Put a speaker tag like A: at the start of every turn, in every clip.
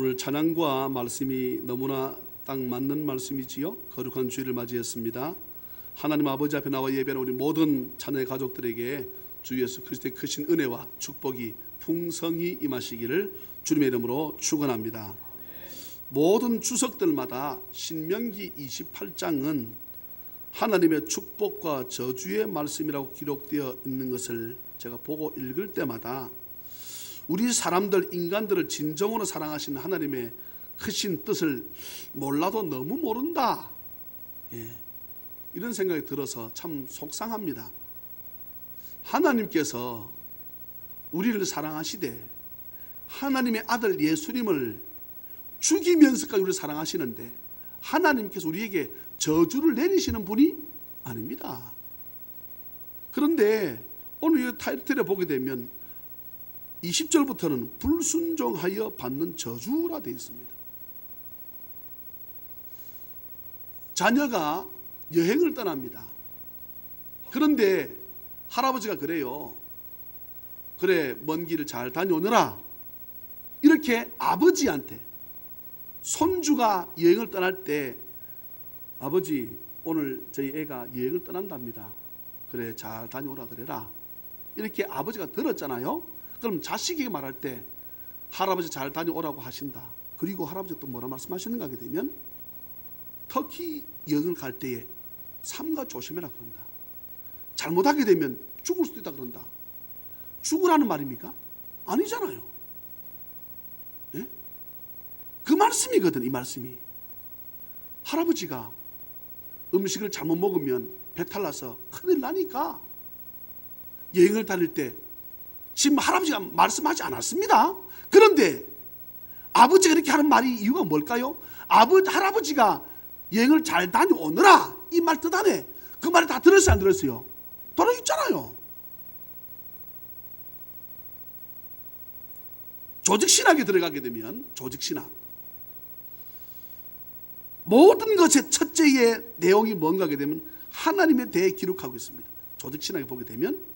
A: 오늘 찬양과 말씀이 너무나 딱 맞는 말씀이지요. 거룩한 주일을 맞이했습니다. 하나님 아버지 앞에 나와 예배하는 우리 모든 자녀의 가족들에게 주 예수 그리스도의 크신 은혜와 축복이 풍성히 임하시기를 주님의 이름으로 축원합니다. 모든 주석들마다 신명기 28장은 하나님의 축복과 저주의 말씀이라고 기록되어 있는 것을 제가 보고 읽을 때마다 우리 사람들, 인간들을 진정으로 사랑하시는 하나님의 크신 뜻을 몰라도 너무 모른다, 이런 생각이 들어서 참 속상합니다. 하나님께서 우리를 사랑하시되 하나님의 아들 예수님을 죽이면서까지 우리를 사랑하시는데 하나님께서 우리에게 저주를 내리시는 분이 아닙니다. 그런데 오늘 이 타이틀에 보게 되면 20절부터는 불순종하여 받는 저주라 되어 있습니다. 자녀가 여행을 떠납니다. 그런데 할아버지가 그래요. 그래, 먼 길을 잘 다녀오느라. 이렇게 아버지한테, 손주가 여행을 떠날 때 아버지 오늘 저희 애가 여행을 떠난답니다. 그래, 잘 다녀오라 그래라. 이렇게 아버지가 들었잖아요. 그럼 자식에게 말할 때 할아버지 잘 다녀오라고 하신다. 그리고 할아버지가 또 뭐라 말씀하시는가 하게 되면 터키 여행을 갈 때에 삼가 조심해라 그런다. 잘못하게 되면 죽을 수도 있다 그런다. 죽으라는 말입니까? 아니잖아요. 예? 그 말씀이거든. 이 말씀이 할아버지가 음식을 잘못 먹으면 배탈 나서 큰일 나니까 여행을 다닐 때 지금 할아버지가 말씀하지 않았습니다. 그런데 아버지가 이렇게 하는 말이 이유가 뭘까요? 할아버지가 여행을 잘 다녀오느라 이 말 뜻 안에 그 말을 다 들었어요, 안 들었어요? 들어있잖아요. 조직신학에 들어가게 되면 조직신학 모든 것의 첫째의 내용이 뭔가 하게 되면 하나님에 대해 기록하고 있습니다. 조직신학에 보게 되면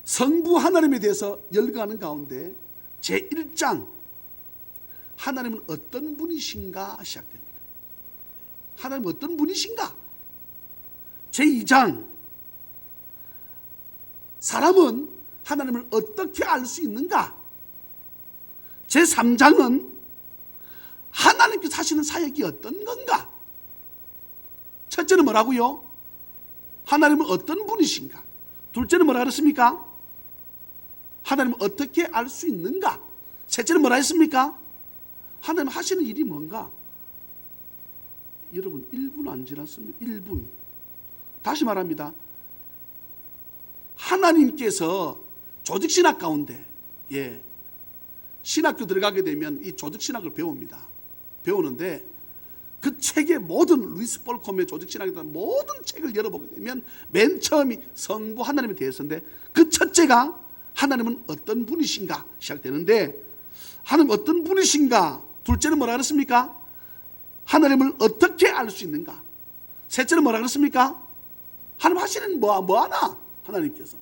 A: 성부 하나님에 대해서 열거하는 가운데 제1장 하나님은 어떤 분이신가 시작됩니다. 하나님은 어떤 분이신가? 제2장 사람은 하나님을 어떻게 알 수 있는가? 제3장은 하나님께서 하시는 사역이 어떤 건가? 첫째는 뭐라고요? 하나님은 어떤 분이신가? 둘째는 뭐라 그랬습니까? 하나님은 어떻게 알 수 있는가? 셋째는 뭐라 했습니까? 하나님 하시는 일이 뭔가? 여러분 1분 안 지났습니다. 1분. 다시 말합니다. 하나님께서 조직신학 가운데 신학교 들어가게 되면 이 조직신학을 배웁니다. 배우는데 그 책의 모든 루이스 볼콤의 조직신학에 대한 모든 책을 열어보게 되면 맨 처음이 성부 하나님에 대해서인데 그 첫째가 하나님은 어떤 분이신가 시작되는데 하나님 어떤 분이신가? 둘째는 뭐라 그랬습니까? 하나님을 어떻게 알 수 있는가? 셋째는 뭐라 그랬습니까? 하나님 하시는 뭐 하나? 하나님께서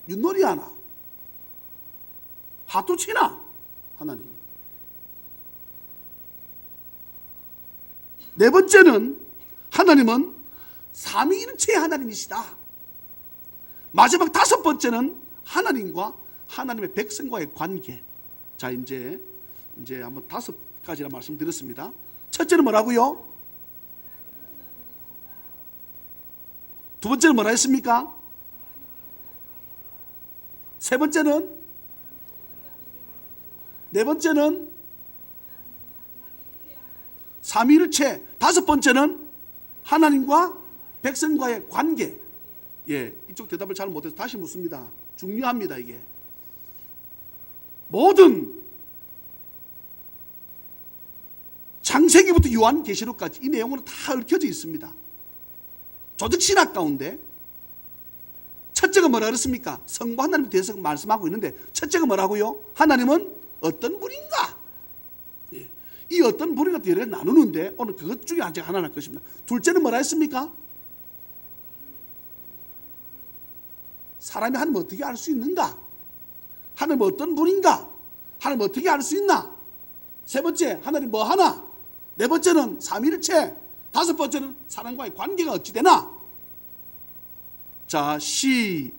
A: 윷놀이 하나? 화투 치나? 하나님. 네 번째는 하나님은 삼위일체의 하나님이시다. 마지막 다섯 번째는 하나님과 하나님의 백성과의 관계. 자, 이제 한번 다섯 가지나 말씀드렸습니다. 첫째는 뭐라고요? 두 번째는 뭐라 했습니까? 세 번째는? 네 번째는? 삼위일체. 다섯 번째는 하나님과 백성과의 관계. 이쪽 대답을 잘 못해서 다시 묻습니다. 중요합니다. 이게 모든 창세기부터 요한계시록까지 이 내용으로 다 얽혀져 있습니다. 조직신학 가운데 첫째가 뭐라 그랬습니까? 성부 하나님에 대해서 말씀하고 있는데 첫째가 뭐라고요? 하나님은 어떤 분인가? 이 어떤 분인가 여러 개 나누는데 오늘 그것 중에 하나 할 것입니다. 둘째는 뭐라 했습니까? 사람이 하나님 어떻게 알 수 있는가? 하나님 어떤 분인가? 하나님 어떻게 알 수 있나? 세 번째, 하나님 뭐 하나? 네 번째는 삼위일체. 다섯 번째는 사람과의 관계가 어찌 되나? 자, 시작.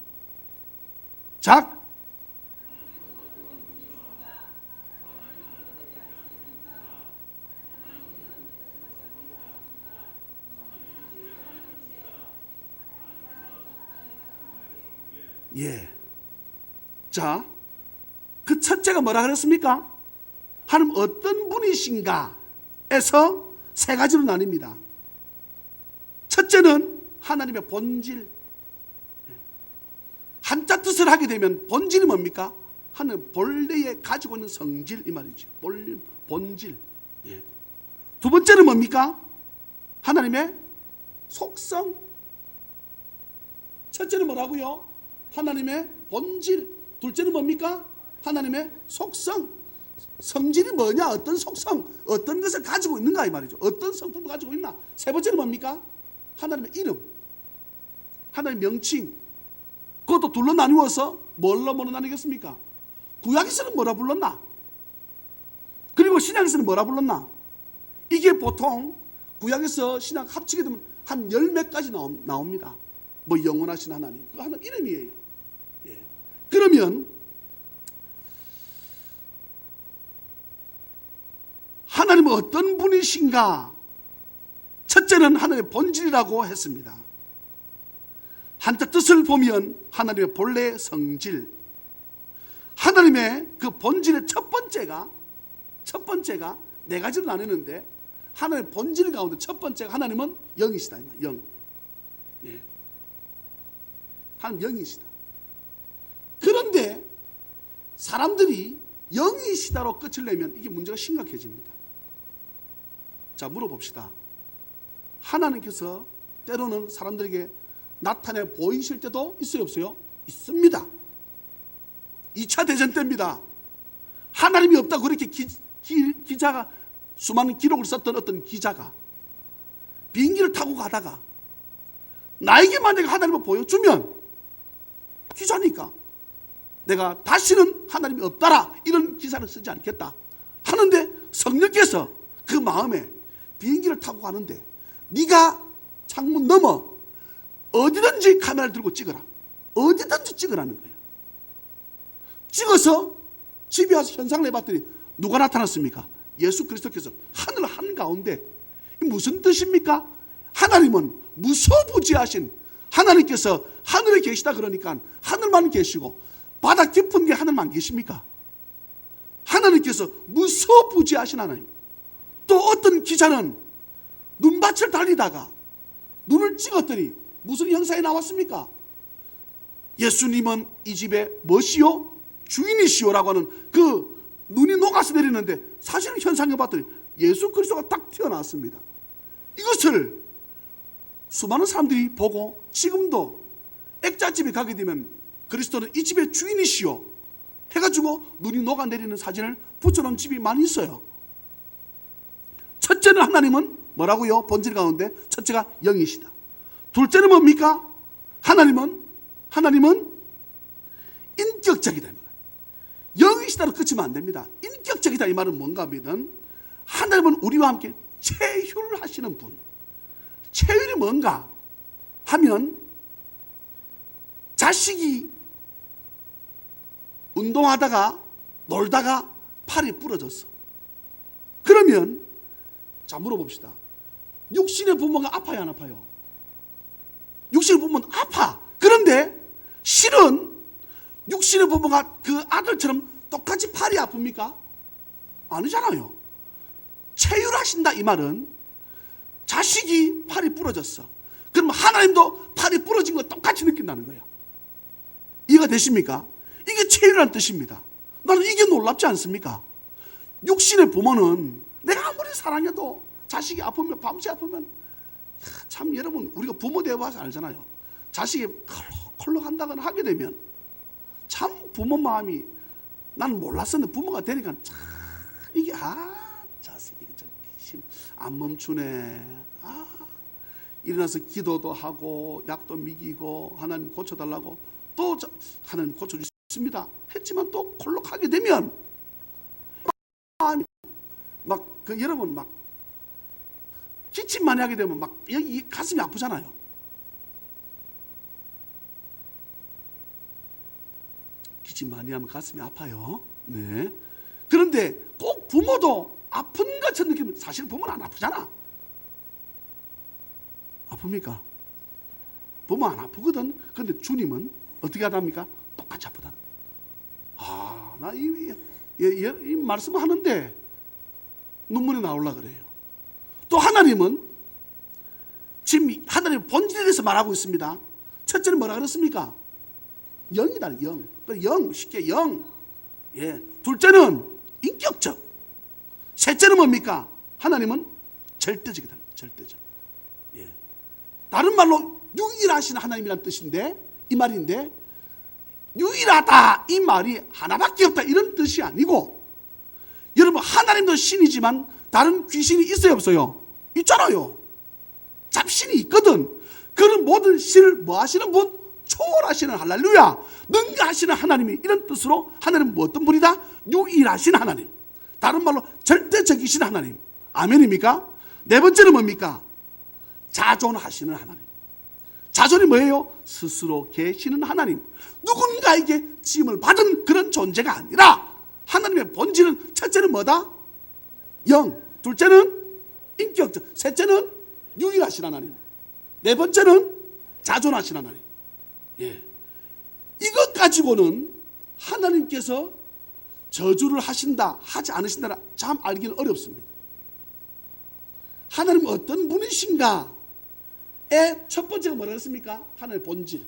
A: 예. 자, 그 첫째가 뭐라 그랬습니까? 하나님 어떤 분이신가? 에서 세 가지로 나뉩니다. 첫째는 하나님의 본질. 한자 뜻을 하게 되면 본질이 뭡니까? 하나님 본래에 가지고 있는 성질 이 말이죠. 본질. 예. 두 번째는 뭡니까? 하나님의 속성. 첫째는 뭐라고요? 하나님의 본질. 둘째는 뭡니까? 하나님의 속성. 성질이 뭐냐? 어떤 속성, 어떤 것을 가지고 있는가 이 말이죠. 어떤 성품을 가지고 있나? 세 번째는 뭡니까? 하나님의 이름, 하나님의 명칭. 그것도 둘로 나누어서 뭘로 나뉘겠습니까? 구약에서는 뭐라 불렀나? 그리고 신약에서는 뭐라 불렀나? 이게 보통 구약에서 신약 합치게 되면 한 열 몇 가지 나옵니다. 뭐 영원하신 하나님, 그 하나님 이름이에요. 예. 그러면 하나님은 어떤 분이신가? 첫째는 하나님의 본질이라고 했습니다. 한자 뜻을 보면 하나님의 본래 성질. 하나님의 그 본질의 첫 번째가 네 가지로 나누는데 하나님의 본질 가운데 첫 번째가 하나님은 영이시다. 영. 예. 하나님 영이시다. 그런데 사람들이 영이시다로 끝을 내면 이게 문제가 심각해집니다. 자, 물어봅시다. 하나님께서 때로는 사람들에게 나타내 보이실 때도 있어요, 없어요? 있습니다. 2차 대전 때입니다. 하나님이 없다고 그렇게 기자가 수많은 기록을 썼던 어떤 기자가 비행기를 타고 가다가 나에게 만약에 하나님을 보여주면 기자니까 내가 다시는 하나님이 없다라 이런 기사를 쓰지 않겠다 하는데 성령께서 그 마음에 비행기를 타고 가는데 네가 창문 넘어 어디든지 카메라를 들고 찍어라. 어디든지 찍으라는 거예요. 찍어서 집에 와서 현상을 해봤더니 누가 나타났습니까? 예수 그리스도께서 하늘 한가운데. 무슨 뜻입니까? 하나님은 무소부지하신 하나님께서 하늘에 계시다 그러니까 하늘만 계시고 바다 깊은 게 하늘만 계십니까? 하나님께서 무소부지하신 하나님. 또 어떤 기자는 눈밭을 달리다가 눈을 찍었더니 무슨 형상이 나왔습니까? 예수님은 이 집의 뭐시요? 주인이시오라고 하는 그 눈이 녹아서 내리는데 사실은 현상을 봤더니 예수 그리스도가 딱 튀어나왔습니다. 이것을 수많은 사람들이 보고 지금도 액자집에 가게 되면 그리스도는 이 집의 주인이시오 해가지고 눈이 녹아내리는 사진을 붙여놓은 집이 많이 있어요. 첫째는 하나님은 뭐라고요? 본질 가운데 첫째가 영이시다. 둘째는 뭡니까? 하나님은 인격적이다. 영이시다로 끝이면 안 됩니다. 인격적이다 이 말은 뭔가 하면 하나님은 우리와 함께 체휼을 하시는 분. 체휼이 뭔가 하면 자식이 운동하다가 놀다가 팔이 부러졌어. 그러면 자 물어봅시다. 육신의 부모가 아파요, 안 아파요? 육신의 부모는 아파. 그런데 실은 육신의 부모가 그 아들처럼 똑같이 팔이 아픕니까? 아니잖아요. 체휼하신다 이 말은 자식이 팔이 부러졌어. 그럼 하나님도 팔이 부러진 거 똑같이 느낀다는 거야. 이해가 되십니까? 이게 체휼이라는 뜻입니다. 나는 이게 놀랍지 않습니까? 육신의 부모는 내가 아무리 사랑해도 자식이 아프면 밤새 아프면 참 여러분 우리가 부모 되어봐서 알잖아요. 자식이 컬럭 한다거나 하게 되면 참 부모 마음이 나는 몰랐었는데 부모가 되니까 참 이게 자식이 안 멈추네. 일어나서 기도도 하고 약도 먹이고 하나님 고쳐달라고 또 하나님 고쳐주십니다 했지만 또 콜록하게 되면 막 그 여러분 막 기침 많이 하게 되면 막 여기 가슴이 아프잖아요. 기침 많이 하면 가슴이 아파요. 네. 그런데 꼭 부모도 아픈 것처럼 느끼면 사실 부모는 안 아프잖아. 아픕니까? 부모 안 아프거든. 그런데 주님은 어떻게 하답니까? 똑같이 아프다. 아, 나 이 말씀을 하는데 눈물이 나올라 그래요. 또 하나님은 지금 하나님의 본질에 대해서 말하고 있습니다. 첫째는 뭐라 그랬습니까? 영이다, 영. 영, 쉽게 영. 예. 둘째는 인격적. 셋째는 뭡니까? 하나님은 절대적이다. 절대적. 예. 다른 말로 유일하신 하나님이란 뜻인데, 이 말인데, 유일하다 이 말이 하나밖에 없다 이런 뜻이 아니고, 여러분 하나님도 신이지만 다른 귀신이 있어요 없어요? 있잖아요. 잡신이 있거든. 그런 모든 신을 뭐 하시는 분? 초월하시는 할렐루야 능가하시는 하나님이 이런 뜻으로 하나님은 뭐 어떤 분이다? 유일하신 하나님. 다른 말로 절대적이신 하나님. 아멘입니까? 네 번째는 뭡니까? 자존하시는 하나님. 자존이 뭐예요? 스스로 계시는 하나님. 누군가에게 지음을 받은 그런 존재가 아니라 하나님의 본질은 첫째는 뭐다? 영. 둘째는 인격적. 셋째는 유일하신 하나님. 네 번째는 자존하신 하나님. 예. 이것 가지고는 하나님께서 저주를 하신다 하지 않으신다 참 알기는 어렵습니다. 하나님은 어떤 분이신가의 첫 번째가 뭐라 했습니까? 하나님의 본질.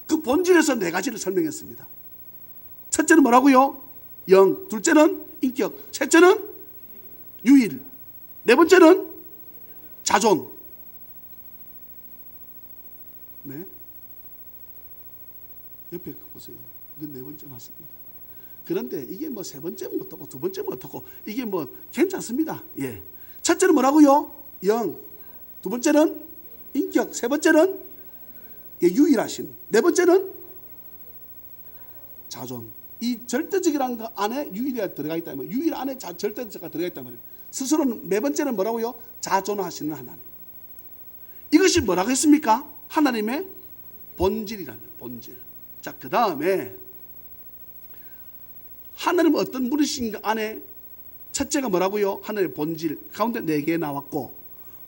A: 그 본질에서 네 가지를 설명했습니다. 첫째는 뭐라고요? 영. 둘째는 인격. 셋째는 유일. 네 번째는 자존. 네. 옆에 보세요. 이건 네 번째 맞습니다. 그런데 이게 뭐 세 번째는 어떻고 두 번째는 어떻고 이게 뭐 괜찮습니다. 예. 첫째는 뭐라고요? 영. 두 번째는 인격. 세 번째는 유일하신. 네 번째는 자존. 이 절대적이라는 거 안에 유일이 들어가 있다 말이에요. 유일 안에 절대적가 들어가 있단 말이에요. 스스로는 네 번째는 뭐라고요? 자존하시는 하나님. 이것이 뭐라고 했습니까? 하나님의 본질이라는 본질. 자, 그 다음에 하나님은 어떤 분이신가 안에 첫째가 뭐라고요? 하나님의 본질 가운데 네 개 나왔고,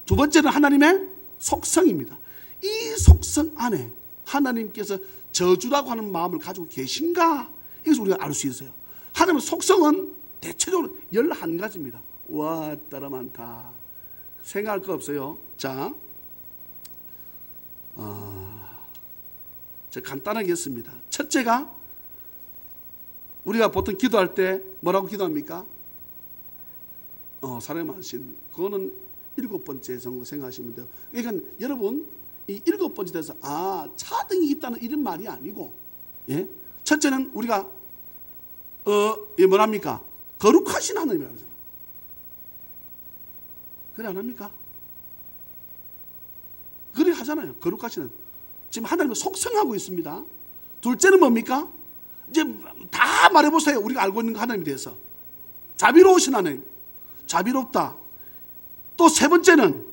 A: 두 번째는 하나님의 속성입니다. 이 속성 안에 하나님께서 저주라고 하는 마음을 가지고 계신가? 이것을 우리가 알 수 있어요. 하나님의 속성은 대체적으로 11가지입니다. 와, 따라 많다. 생각할 거 없어요. 자, 제가 간단하게 했습니다. 첫째가 우리가 보통 기도할 때 뭐라고 기도합니까? 사랑의 많으신, 그거는 7번째 정도 생각하시면 돼요. 그러니까 여러분 이 7번째 돼서 차등이 있다는 이런 말이 아니고, 예? 첫째는 우리가 뭐랍니까? 거룩하신 하나님이라고 하잖아요. 그래 안 합니까? 그래 하잖아요. 거룩하시는. 지금 하나님은 속성하고 있습니다. 둘째는 뭡니까? 이제 다 말해보세요. 우리가 알고 있는 하나님에 대해서. 자비로우신 하나님. 자비롭다. 또 세 번째는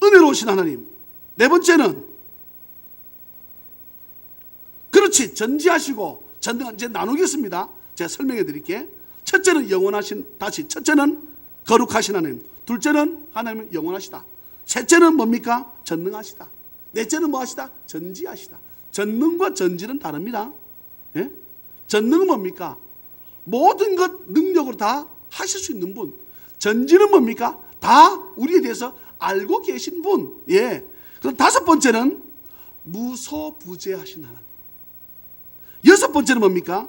A: 은혜로우신 하나님. 네 번째는 그렇지 전지하시고 전등. 이제 나누겠습니다. 제가 설명해 드릴게. 첫째는 영원하신, 다시 첫째는 거룩하신 하나님. 둘째는 하나님은 영원하시다. 셋째는 뭡니까? 전능하시다. 넷째는 뭐 하시다? 전지하시다. 전능과 전지는 다릅니다. 예? 전능은 뭡니까? 모든 것 능력으로 다 하실 수 있는 분. 전지는 뭡니까? 다 우리에 대해서 알고 계신 분. 예. 그럼 다섯 번째는 무소부재하신 하나님. 여섯 번째는 뭡니까?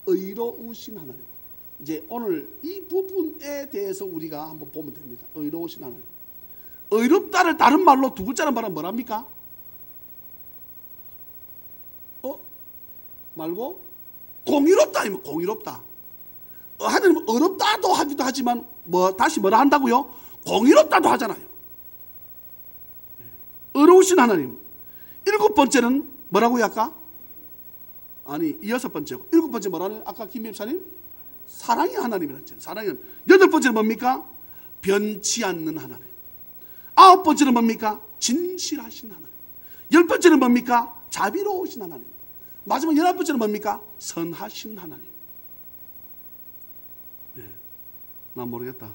A: 의로우신 하나님. 이제 오늘 이 부분에 대해서 우리가 한번 보면 됩니다. 의로우신 하나님. 의롭다를 다른 말로 두 글자는 말하면 뭐랍니까? 말고 공의롭다 아니면 공의롭다. 하나님은 어렵다도 하기도 하지만 다시 뭐라 한다고요? 공의롭다도 하잖아요. 의로우신 하나님. 7번째는 뭐라고요 아까? 아니 6번째고 7번째 뭐라는 아까 김 목사님? 사랑의 하나님이라고 했잖아요. 사랑은 여덟 번째는 뭡니까? 변치 않는 하나님. 아홉 번째는 뭡니까? 진실하신 하나님. 열 번째는 뭡니까? 자비로우신 하나님. 마지막 11번째는 뭡니까? 선하신 하나님. 네, 난 모르겠다.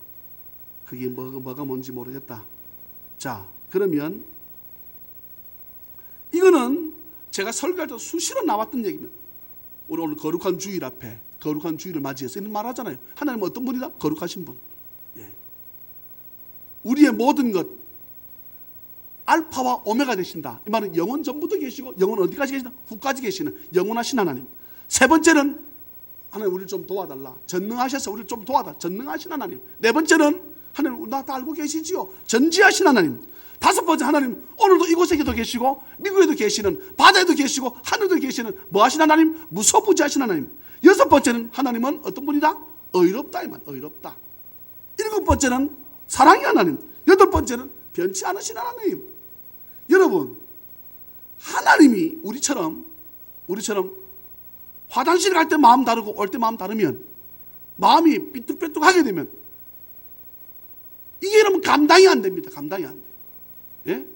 A: 그게 뭐가 뭔지 모르겠다. 자, 그러면 이거는 제가 설교할 때 수시로 나왔던 얘기입니다. 우리 오늘 거룩한 주일 앞에 거룩한 주일을 맞이해서 이런 말 하잖아요. 하나님은 어떤 분이다? 거룩하신 분. 예. 우리의 모든 것 알파와 오메가 되신다. 이 말은 영원 전부터 계시고 영원 어디까지 계시나? 후까지 계시는 영원하신 하나님. 세 번째는 하나님 우리를 좀 도와달라. 전능하셔서 우리를 좀 도와달라. 전능하신 하나님. 네 번째는 하나님 나 다 알고 계시지요. 전지하신 하나님. 다섯 번째 하나님 오늘도 이곳에도 계시고 미국에도 계시는 바다에도 계시고 하늘에도 계시는 뭐 하신 하나님? 무소부지하신 하나님. 여섯 번째는 하나님은 어떤 분이다? 의롭다 이 말. 의롭다. 일곱 번째는 사랑의 하나님. 여덟 번째는 변치 않으신 하나님. 여러분 하나님이 우리처럼 화장실 갈 때 마음 다르고 올 때 마음 다르면 마음이 삐뚤빼뚤하게 되면 이게 여러분 감당이 안 됩니다. 감당이 안 돼. 예?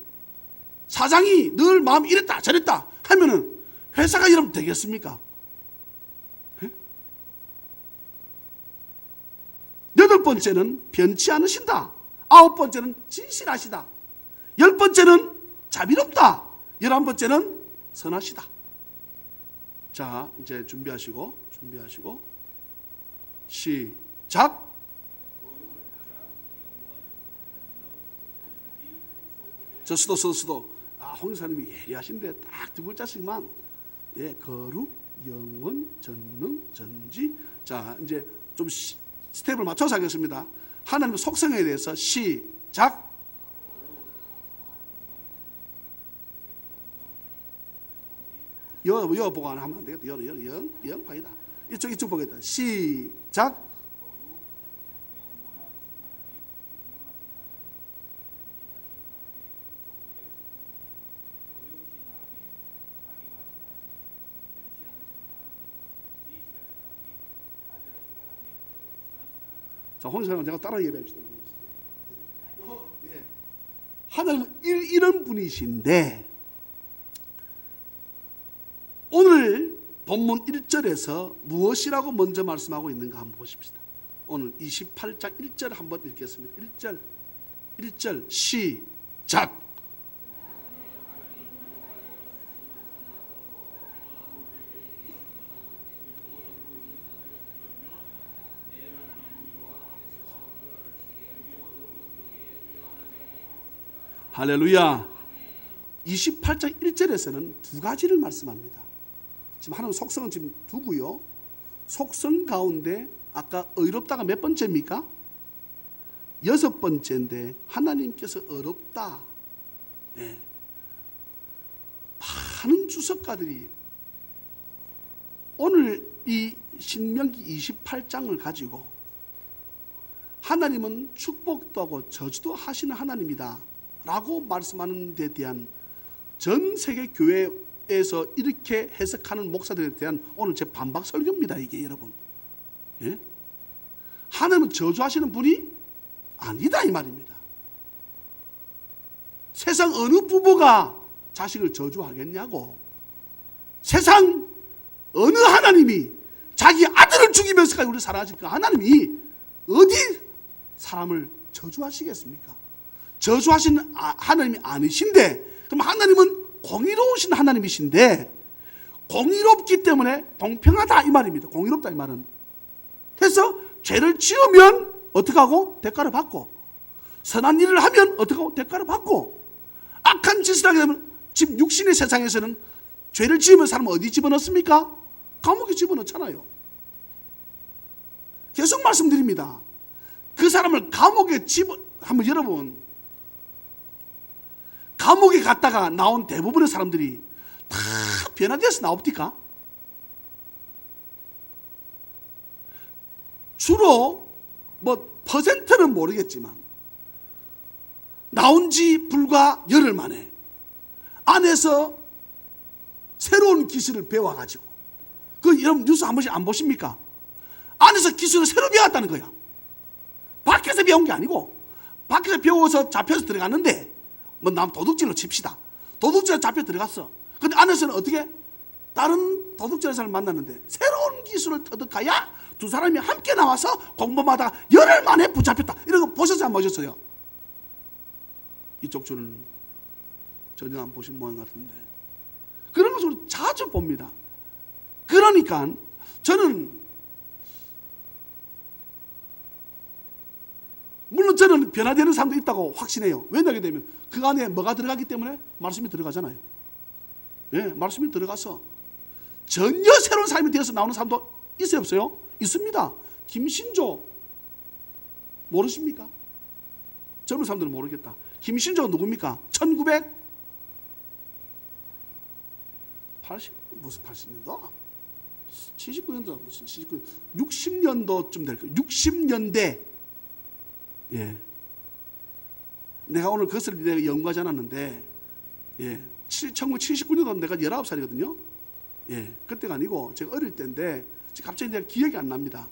A: 사장이 늘 마음이 이랬다 저랬다 하면은 회사가 이러면 되겠습니까? 예? 여덟 번째는 변치 않으신다. 아홉 번째는 진실하시다. 열 번째는 자비롭다. 11번째는 선하시다. 자, 이제 준비하시고 시작. 저 수도. 홍사님이 예리하신데 딱 두 글자씩만. 예, 거룩, 영원, 전능, 전지. 자, 이제 좀 스텝을 맞춰서 하겠습니다. 하나님의 속성에 대해서 시작. 여 보고 하면 안 되겠다. 영 파이다. 이쪽 보겠다. 시작. 자, 홍사님 제가 따라 예배합시다. 하나님은 이런 분이신데 오늘 본문 1절에서 무엇이라고 먼저 말씀하고 있는가 한번 보십시다. 오늘 28장 1절 한번 읽겠습니다. 1절 시작. 할렐루야. 28장 1절에서는 두 가지를 말씀합니다. 지금 하나님 속성은 지금 두고요. 속성 가운데 아까 의롭다가 몇 번째입니까? 여섯 번째인데 하나님께서 어렵다. 예. 많은 주석가들이 오늘 이 신명기 28장을 가지고 하나님은 축복도 하고 저주도 하시는 하나님이다 라고 말씀하는 데 대한 전 세계 교회에서 이렇게 해석하는 목사들에 대한 오늘 제 반박 설교입니다. 이게 여러분, 예? 하나님은 저주하시는 분이 아니다 이 말입니다. 세상 어느 부모가 자식을 저주하겠냐고. 세상 어느 하나님이 자기 아들을 죽이면서까지 우리 살아가실 그 하나님이 어디 사람을 저주하시겠습니까? 저주하시는 하나님이 아니신데, 그럼 하나님은 공의로우신 하나님이신데 공의롭기 때문에 공평하다 이 말입니다. 공의롭다 이 말은. 그래서 죄를 지으면 어떻게 하고? 대가를 받고, 선한 일을 하면 어떻게 하고? 대가를 받고, 악한 짓을 하게 되면 지금 육신의 세상에서는 죄를 지으면 사람은 어디 집어넣습니까? 감옥에 집어넣잖아요. 계속 말씀드립니다. 그 사람을 감옥에 한번 여러분, 감옥에 갔다가 나온 대부분의 사람들이 다 변화돼서 나옵니까? 주로 뭐 퍼센트는 모르겠지만 나온 지 불과 열흘 만에 안에서 새로운 기술을 배워가지고, 그 여러분 뉴스 한 번씩 안 보십니까? 안에서 기술을 새로 배웠다는 거야. 밖에서 배운 게 아니고, 밖에서 배워서 잡혀서 들어갔는데, 뭐 남 도둑질로 칩시다. 도둑질로 잡혀 들어갔어. 근데 안에서는 어떻게? 다른 도둑질하는 사람을 만났는데 새로운 기술을 터득하여 두 사람이 함께 나와서 공범하다가 열흘 만에 붙잡혔다. 이런 거 보셨어요? 안 보셨어요? 이쪽 줄은 전혀 안 보신 모양 같은데 그런 것을 자주 봅니다. 그러니까 저는 물론 저는 변화되는 사람도 있다고 확신해요. 왜냐하게 되면 그 안에 뭐가 들어가기 때문에 말씀이 들어가잖아요. 예, 말씀이 들어가서 전혀 새로운 삶이 되어서 나오는 사람도 있어요, 없어요? 있습니다. 김신조 모르십니까? 젊은 사람들은 모르겠다. 김신조가 누굽니까? mu슨 80년도? 79년도 무슨 79년 60년도쯤 될 거예요. 60년대. 예. 내가 오늘 그것을 내가 연구하지 않았는데, 예. 1979년도 내가 19살이거든요. 예. 그때가 아니고 제가 어릴 때인데 갑자기 내가 기억이 안 납니다.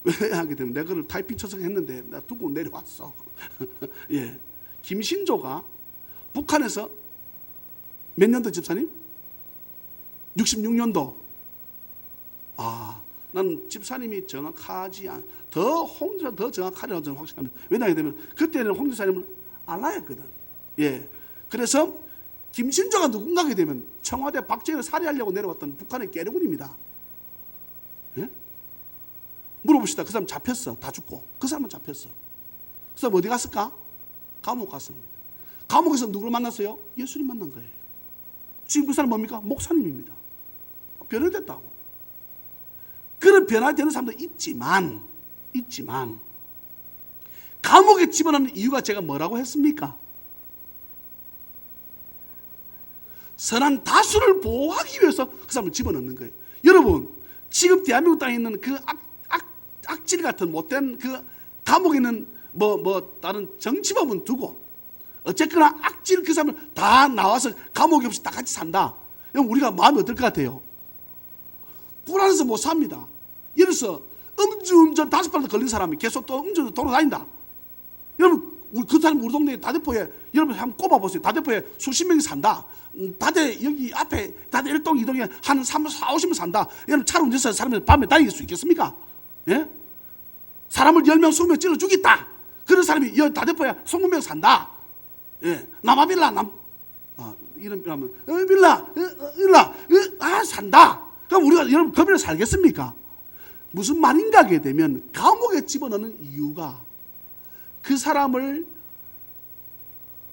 A: 왜 하게 되면 내가 그걸 타이핑 쳐서 했는데 내가 두고 내려왔어. 예. 김신조가 북한에서 몇 년도 집사님? 66년도. 아, 난 집사님이 정확하지 않, 홍지사 더 정확하리라고 저는 확신합니다. 왜냐하게 되면 그때는 홍지사님을 알아야거든. 예. 그래서 김신조가 누군가 하게 되면 청와대 박정희를 살해하려고 내려왔던 북한의 깨르군입니다. 예? 물어봅시다. 그 사람 잡혔어. 다 죽고. 그 사람은 잡혔어. 그 사람 어디 갔을까? 감옥 갔습니다. 감옥에서 누구를 만났어요? 예수님 만난 거예요. 지금 그 사람 뭡니까? 목사님입니다. 변화됐다고. 그런 변화되는 사람도 있지만 감옥에 집어넣는 이유가 제가 뭐라고 했습니까? 선한 다수를 보호하기 위해서 그 사람을 집어넣는 거예요. 여러분, 지금 대한민국 땅에 있는 그 악질 같은 못된 그 감옥에 있는 다른 정치범은 두고 어쨌거나 악질 그 사람을 다 나와서 감옥에 없이 다 같이 산다. 그럼 우리가 마음이 어떨 것 같아요? 불안해서 못 삽니다. 예를 들어서 음주운전 5번도 걸린 사람이 계속 또 음주운전 돌아다닌다. 여러분, 그 사람 우리 동네 다대포에 여러분 한번 꼽아보세요. 다대포에 수십 명이 산다. 다대 여기 앞에 다대 1동 2동에 한 50명 산다. 여러분 차로 운전해서 사람이 밤에 다닐 수 있겠습니까? 예? 사람을 10명 20명 찔러 죽였다. 그런 사람이 여기 다대포에 20명 산다. 예. 남아빌라 이름하면 빌라 산다. 그럼 우리가 여러분 거기에 살겠습니까? 무슨 말인가 하게 되면 감옥에 집어넣는 이유가 그 사람을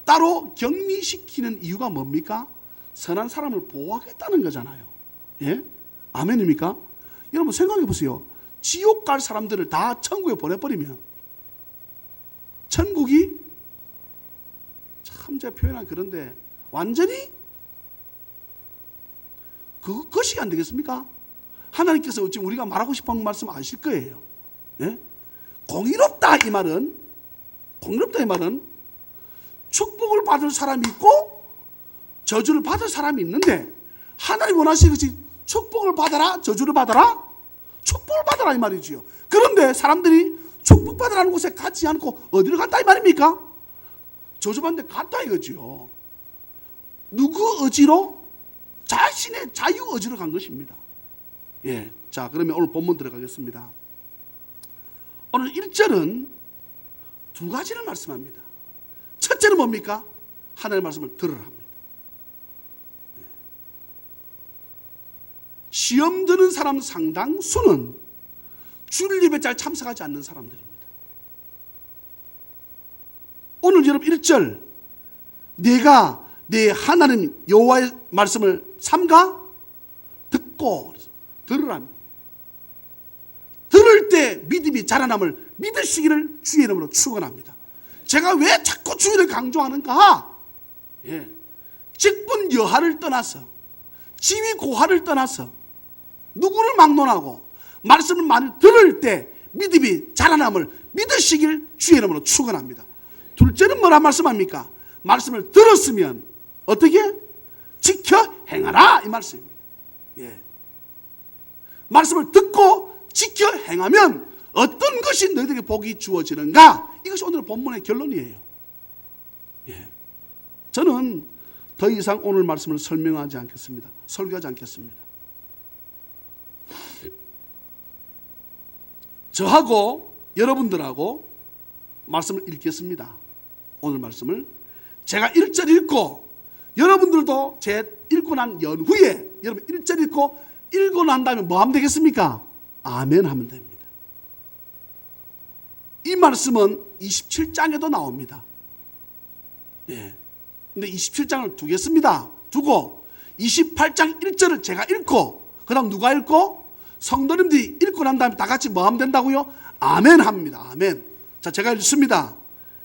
A: 따로 격리시키는 이유가 뭡니까? 선한 사람을 보호하겠다는 거잖아요. 예? 아멘입니까? 여러분 생각해 보세요. 지옥 갈 사람들을 다 천국에 보내버리면 천국이 참 제가 표현하기 그런데 완전히 그것이 안 되겠습니까? 하나님께서 지금 우리가 말하고 싶은 말씀 아실 거예요. 예? 공의롭다 이 말은 축복을 받을 사람이 있고 저주를 받을 사람이 있는데 하나님 원하시는 것이 축복을 받아라 저주를 받아라 축복을 받아라 이 말이지요. 그런데 사람들이 축복받으라는 곳에 가지 않고 어디로 갔다 이 말입니까? 저주받는 데 갔다 이거지요. 누구 의지로? 자신의 자유 의지로 간 것입니다. 예, 자 그러면 오늘 본문 들어가겠습니다. 오늘 1절은 두 가지를 말씀합니다. 첫째는 뭡니까? 하나님의 말씀을 들으라 합니다. 시험 드는 사람 상당수는 주일 예배 잘 참석하지 않는 사람들입니다. 오늘 여러분 1절 내가 내 하나님 여호와의 말씀을 삼가 듣고 들으라면 들을 때 믿음이 자라남을 믿으시기를 주의 이름으로 축원합니다. 제가 왜 자꾸 주의를 강조하는가? 예. 직분 여하를 떠나서 지위 고하를 떠나서 누구를 막론하고 말씀을 많이 들을 때 믿음이 자라남을 믿으시길 주의 이름으로 축원합니다. 둘째는 뭐라 말씀합니까? 말씀을 들었으면 어떻게? 지켜 행하라 이 말씀입니다. 예. 말씀을 듣고 지켜 행하면 어떤 것이 너희들에게 복이 주어지는가? 이것이 오늘 본문의 결론이에요. 예. 저는 더 이상 오늘 말씀을 설명하지 않겠습니다. 설교하지 않겠습니다. 저하고 여러분들하고 말씀을 읽겠습니다. 오늘 말씀을 제가 1절 읽고 여러분들도 제 읽고 난 연후에 여러분 1절 읽고 난 다음에 뭐 하면 되겠습니까? 아멘 하면 됩니다. 이 말씀은 27장에도 나옵니다. 예. 근데 27장을 두겠습니다. 두고 28장 1절을 제가 읽고 그 다음 누가 읽고? 성도님들이 읽고 난 다음에 다 같이 뭐 하면 된다고요? 아멘 합니다. 아멘. 자, 제가 읽습니다.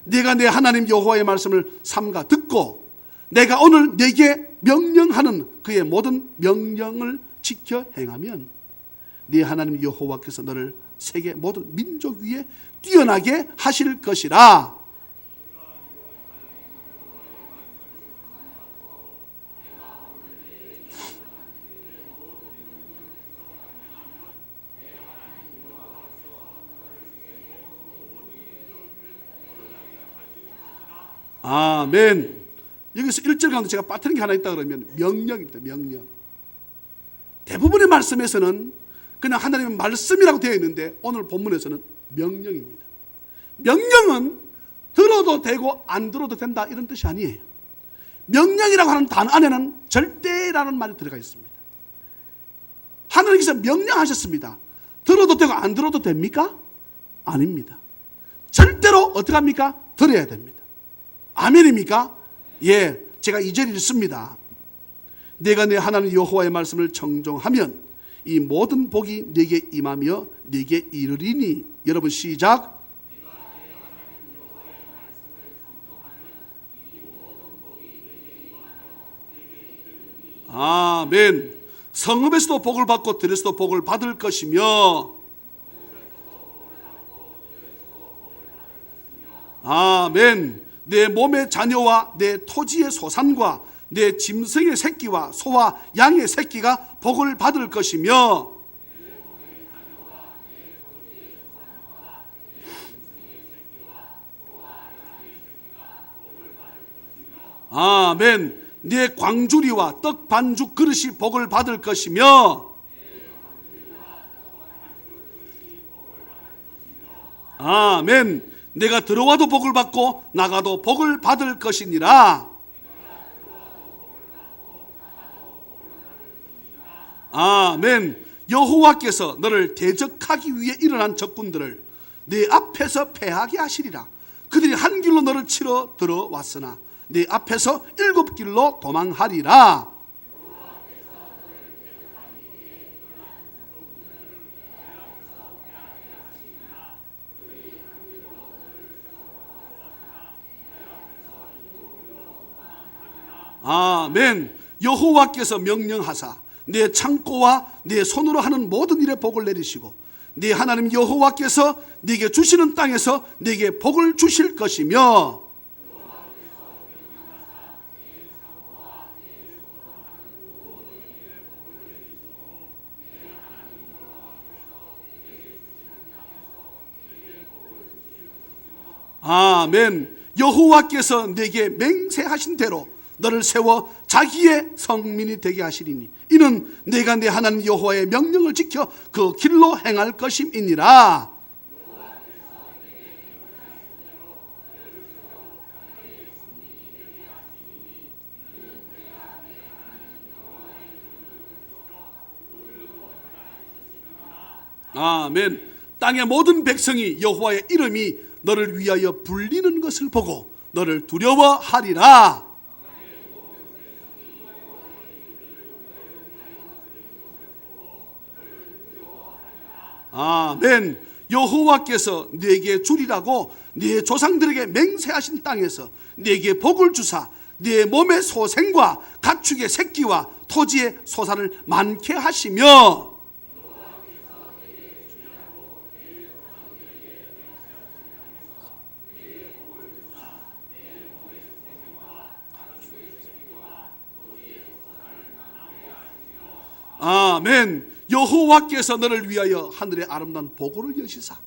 A: 네가 내 하나님 여호와의 말씀을 삼가 듣고 내가 오늘 네게 명령하는 그의 모든 명령을 지켜 행하면 네 하나님 여호와께서 너를 세계 모든 민족 위에 뛰어나게 하실 것이라. 아멘. 여기서 1절 가운데 제가 빠뜨린 게 하나 있다 그러면 명령입니다. 명령. 대부분의 말씀에서는 그냥 하나님의 말씀이라고 되어 있는데 오늘 본문에서는 명령입니다. 명령은 들어도 되고 안 들어도 된다 이런 뜻이 아니에요. 명령이라고 하는 단어 안에는 절대라는 말이 들어가 있습니다. 하나님께서 명령하셨습니다. 들어도 되고 안 들어도 됩니까? 아닙니다. 절대로 어떻게 합니까? 들어야 됩니다. 아멘입니까? 예, 제가 2절 읽습니다. 내가 내 하나님 여호와의 말씀을 청종하면 이 모든 복이 네게 임하며 네게 이르리니. 여러분 시작. 아멘. 성읍에서도 복을 받고 들에서도 복을 받을 것이며. 아멘. 내 몸의 자녀와 내 토지의 소산과 내 짐승의 새끼와 소와 양의 새끼가 복을 받을 것이며. 아멘. 내 광주리와 떡 반죽 그릇이 복을 받을 것이며. 아멘. 내가 들어와도 복을 받고 나가도 복을 받을 것이니라. 아멘. 여호와께서 너를 대적하기 위해 일어난 적군들을 네 앞에서 패하게 하시리라. 그들이 한 길로 너를 치러 들어왔으나 네 앞에서 7길로 도망하리라. 아멘. 여호와께서 명령하사 내 창고와 내 손으로 하는 모든 일에 복을 내리시고 네 하나님 여호와께서 네게 주시는 땅에서 네게 복을 주실 것이며. 아멘. 여호와께서 네게 맹세하신 대로 너를 세워 자기의 성민이 되게 하시리니 이는 내가 내 하나님 여호와의 명령을 지켜 그 길로 행할 것임이니라. 아멘. 땅의 모든 백성이 여호와의 이름이 너를 위하여 불리는 것을 보고 너를 두려워하리라. 아멘. 여호와께서 네게 주리라고 네 조상들에게 맹세하신 땅에서 네게 복을 주사 네 몸의 소생과 가축의 새끼와 토지의 소산을 많게 하시며. 아멘. 여호와께서 너를 위하여 하늘의 아름다운 보고를 여시사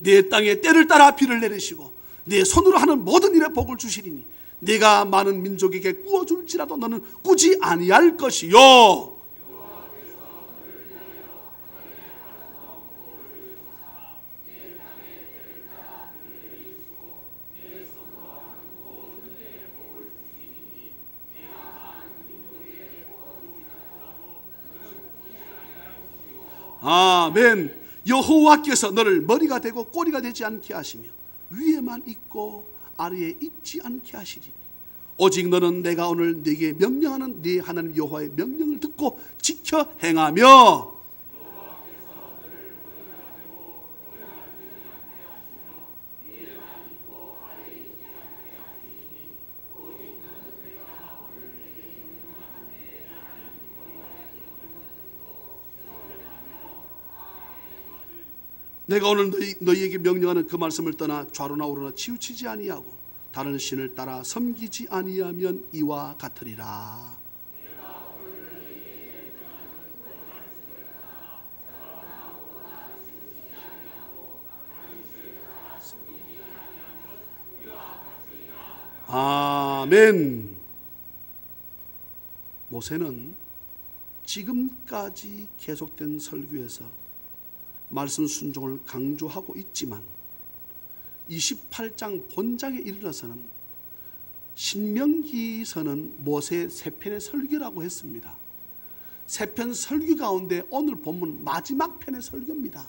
A: 내 땅에 때를 따라 비를 내리시고 내 손으로 하는 모든 일에 복을 주시리니 내가 많은 민족에게 꾸어줄지라도 너는 꾸지 아니할 것이요. 아멘. 여호와께서 너를 머리가 되고 꼬리가 되지 않게 하시며 위에만 있고 아래에 있지 않게 하시리니 오직 너는 내가 오늘 네게 명령하는 네 하나님 여호와의 명령을 듣고 지켜 행하며 내가 오늘 너희에게 명령하는 그 말씀을 떠나 좌로나 우로나 치우치지 아니하고 다른 신을 따라 섬기지 아니하면 이와 같으리라. 아멘. 모세는 지금까지 계속된 설교에서 말씀 순종을 강조하고 있지만 28장 본장에 이르러서는 신명기서는 모세의 세 편의 설교라고 했습니다. 세 편 설교 가운데 오늘 본문 마지막 편의 설교입니다.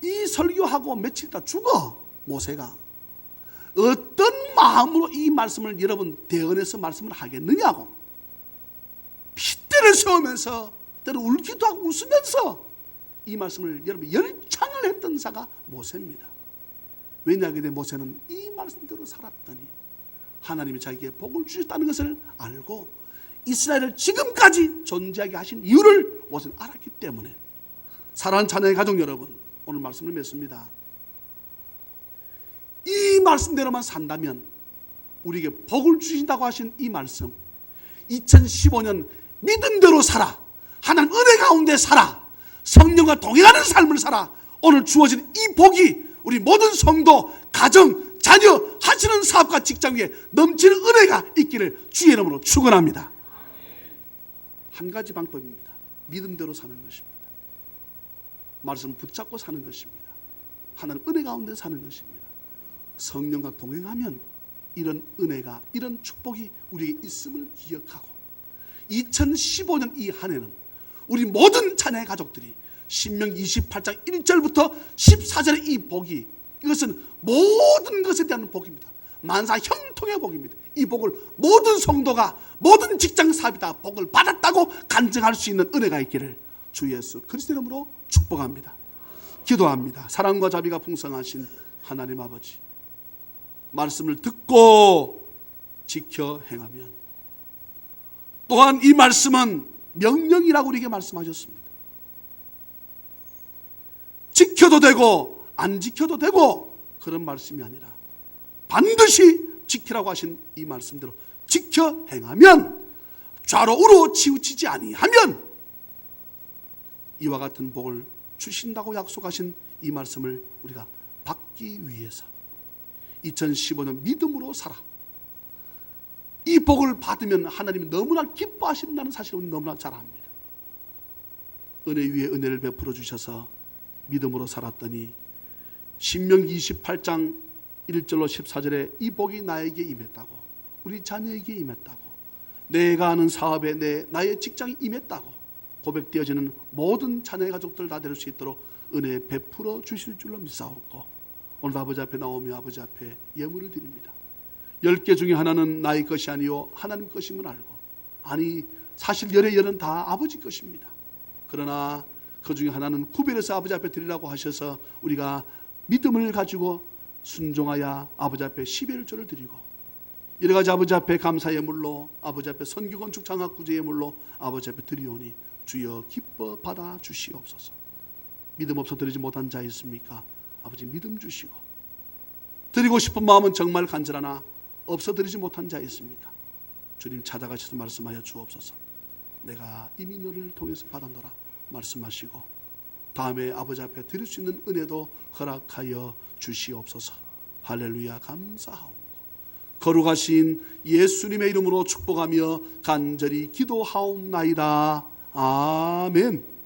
A: 이 설교하고 며칠 있다 죽어. 모세가 어떤 마음으로 이 말씀을 여러분 대언해서 말씀을 하겠느냐고, 핏대를 세우면서 때로 울기도 하고 웃으면서 이 말씀을 여러분 열창을 했던 자가 모세입니다. 왜냐하면 모세는 이 말씀대로 살았더니 하나님이 자기에게 복을 주셨다는 것을 알고 이스라엘을 지금까지 존재하게 하신 이유를 모세는 알았기 때문에 사랑하는 자녀의 가족 여러분, 오늘 말씀을 맺습니다. 이 말씀대로만 산다면 우리에게 복을 주신다고 하신 이 말씀, 2015년 믿음대로 살아, 하나님 은혜 가운데 살아, 성령과 동행하는 삶을 살아, 오늘 주어진 이 복이 우리 모든 성도, 가정, 자녀, 하시는 사업과 직장 위에 넘치는 은혜가 있기를 주의 이름으로 축원합니다. 한 가지 방법입니다. 믿음대로 사는 것입니다. 말씀 붙잡고 사는 것입니다. 하나님 은혜 가운데 사는 것입니다. 성령과 동행하면 이런 은혜가, 이런 축복이 우리에게 있음을 기억하고 2015년 이 한 해는 우리 모든 자녀의 가족들이 신명기 28장 1절부터 14절의 이 복이, 이것은 모든 것에 대한 복입니다. 만사 형통의 복입니다. 이 복을 모든 성도가, 모든 직장 사업이 다 복을 받았다고 간증할 수 있는 은혜가 있기를 주 예수 그리스도 이름으로 축복합니다. 기도합니다. 사랑과 자비가 풍성하신 하나님 아버지, 말씀을 듣고 지켜 행하면, 또한 이 말씀은 명령이라고 우리에게 말씀하셨습니다. 지켜도 되고 안 지켜도 되고 그런 말씀이 아니라 반드시 지키라고 하신 이 말씀대로 지켜 행하면, 좌로 우로 치우치지 아니하면 이와 같은 복을 주신다고 약속하신 이 말씀을 우리가 받기 위해서 2015년 믿음으로 살아. 이 복을 받으면 하나님이 너무나 기뻐하신다는 사실을 우리는 너무나 잘 압니다. 은혜 위에 은혜를 베풀어 주셔서 믿음으로 살았더니 신명기 28장 1절로 14절에 이 복이 나에게 임했다고, 우리 자녀에게 임했다고, 내가 하는 사업에 나의 직장이 임했다고 고백되어지는 모든 자녀의 가족들 다 될 수 있도록 은혜 베풀어 주실 줄로 믿사옵고, 오늘 아버지 앞에 나오며 아버지 앞에 예물을 드립니다. 10개 중에 하나는 나의 것이 아니요 하나님 것임을 알고, 아니 사실 열은 다 아버지 것입니다. 그러나 그 중에 하나는 구별해서 아버지 앞에 드리라고 하셔서 우리가 믿음을 가지고 순종하여 아버지 앞에 11조를 드리고, 여러 가지 아버지 앞에 감사 예물로, 아버지 앞에 선교 건축 장학 구제 예물로 아버지 앞에 드리오니 주여 기뻐 받아 주시옵소서. 믿음 없어 드리지 못한 자 있습니까? 아버지 믿음 주시고, 드리고 싶은 마음은 정말 간절하나 없어 드리지 못한 자 있습니까? 주님 찾아가셔서 말씀하여 주옵소서. 내가 이미 너를 통해서 받았노라. 말씀하시고 다음에 아버지 앞에 드릴 수 있는 은혜도 허락하여 주시옵소서. 할렐루야. 감사하옵고 거룩하신 예수님의 이름으로 축복하며 간절히 기도하옵나이다. 아멘.